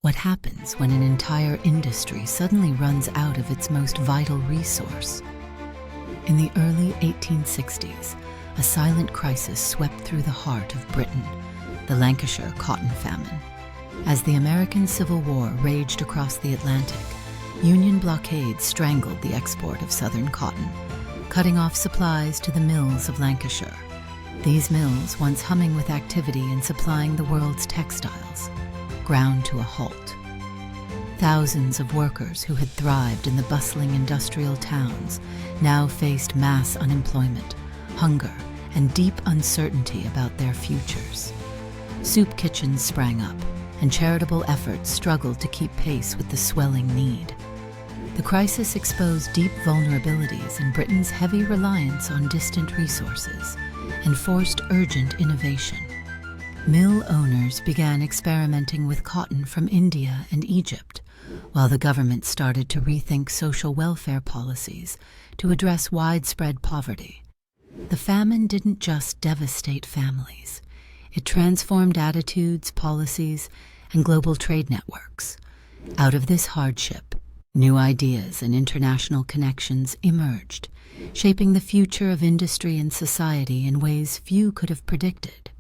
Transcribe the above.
What happens when an entire industry suddenly runs out of its most vital resource? In the early 1860s, a silent crisis swept through the heart of Britain, the Lancashire cotton famine. As the American Civil War raged across the Atlantic, Union blockades strangled the export of southern cotton, cutting off supplies to the mills of Lancashire. These mills, once humming with activity and supplying the world's textiles, ground to a halt. Thousands of workers who had thrived in the bustling industrial towns now faced mass unemployment, hunger, and deep uncertainty about their futures. Soup kitchens sprang up, and charitable efforts struggled to keep pace with the swelling need. The crisis exposed deep vulnerabilities in Britain's heavy reliance on distant resources and forced urgent innovation. Mill owners began experimenting with cotton from India and Egypt, while the government started to rethink social welfare policies to address widespread poverty. The famine didn't just devastate families. It transformed attitudes, policies, and global trade networks. Out of this hardship, new ideas and international connections emerged, shaping the future of industry and society in ways few could have predicted.